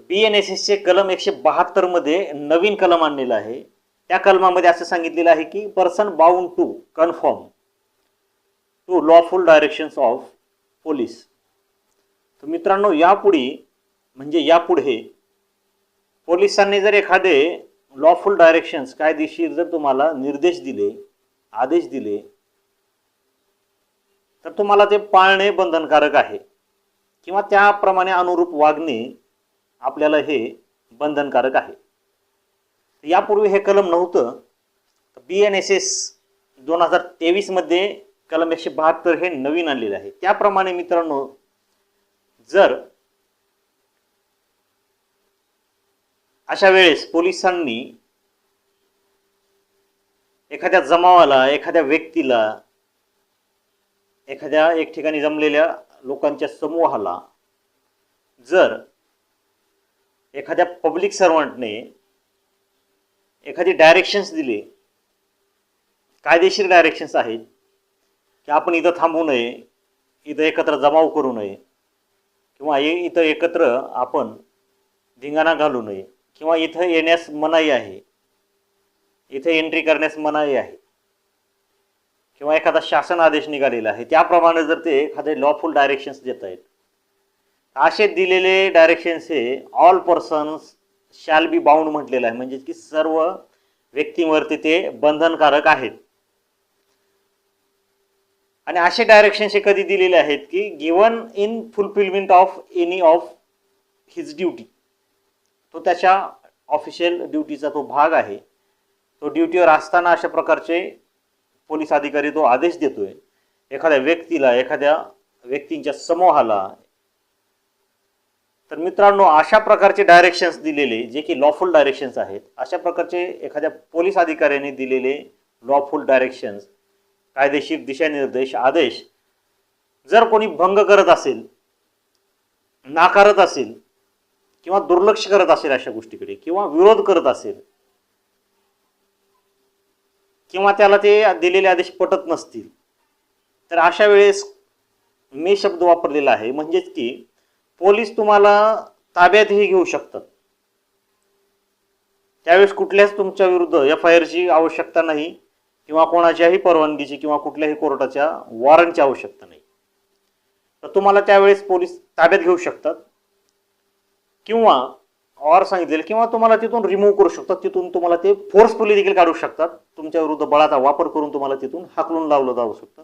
BNSS कलम 172 मध्ये नवीन कलम आणलेला आहे। त्या कलमामध्ये असं सांगितलेलं आहे की person bound to confirm to lawful directions of police. तर मित्रांनो, यापुढे पोलिसांनी जर एखादे लॉफुल डायरेक्शन्स कायदेशीर जर तुम्हाला निर्देश दिले, आदेश दिले, तर तुम्हाला ते पाळणे बंधनकारक आहे किंवा त्याप्रमाणे अनुरूप वागणे आपल्याला हे बंधनकारक आहे। यापूर्वी हे कलम नव्हतं। BNSS 2023 मध्ये कलम 172 हे नवीन आणलेले आहे। त्याप्रमाणे मित्रांनो, जर अशा वेळेस पोलिसांनी एखाद्या जमावाला, एखाद्या व्यक्तीला, एखाद्या एक ठिकाणी जमलेल्या लोकांच्या समूहाला जर एखाद्या पब्लिक सर्वंटने एखादी डायरेक्शन्स दिले, कायदेशीर डायरेक्शन्स आहेत की आपण इथं थांबू नये, इथं एकत्र जमाव करू नये, किंवा इथं एकत्र आपण धिंगाणा घालू नये, किंवा इथं येण्यास मनाई आहे, इथं एंट्री करण्यास मनाई आहे, किंवा एखादा शासन आदेश निघालेला आहे, त्याप्रमाणे जर ते एखादे लॉफुल डायरेक्शन्स देत आहेत, असे दिलेले डायरेक्शन्स हे all persons shall be bound म्हटलेलं आहे, म्हणजे की सर्व व्यक्तींवरती ते बंधनकारक आहेत। आणि असे डायरेक्शन्स हे कधी दिलेले आहेत की given in fulfilment of any of his duty. तो त्याच्या ऑफिशियल ड्युटीचा तो भाग आहे। तो ड्युटीवर असताना अशा प्रकारचे पोलीस अधिकारी तो आदेश देतोय एखाद्या व्यक्तीला, एखाद्या व्यक्तींच्या समूहाला। तर मित्रांनो, अशा प्रकारचे डायरेक्शन्स दिलेले जे की लॉफुल डायरेक्शन्स आहेत, अशा प्रकारचे एखाद्या पोलीस अधिकाऱ्याने दिलेले लॉफुल डायरेक्शन्स, कायदेशीर दिशानिर्देश, आदेश जर कोणी भंग करत असेल, नाकारत असेल, किंवा दुर्लक्ष करत असेल अशा गोष्टीकडे, किंवा विरोध करत असेल, किंवा त्याला ते दिलेले आदेश पटत नसतील, तर अशा वेळेस मी शब्द वापरलेला आहे, म्हणजेच की पोलीस तुम्हाला ताब्यातही घेऊ शकतात। त्यावेळेस कुठल्याच तुमच्या विरुद्ध FIRची आवश्यकता नाही, किंवा कोणाच्याही परवानगीची किंवा कुठल्याही कोर्टाच्या वॉरंटची आवश्यकता नाही। तर तुम्हाला त्यावेळेस पोलीस ताब्यात घेऊ शकतात, किंवा सांगितलेलं, किंवा तुम्हाला तिथून रिमूव्ह करू शकतात, तिथून तुम्हाला ते फोर्सफुली देखील काढू शकतात, तुमच्या विरुद्ध बळाचा वापर करून तुम्हाला तिथून हाकलून लावलं जाऊ शकतं।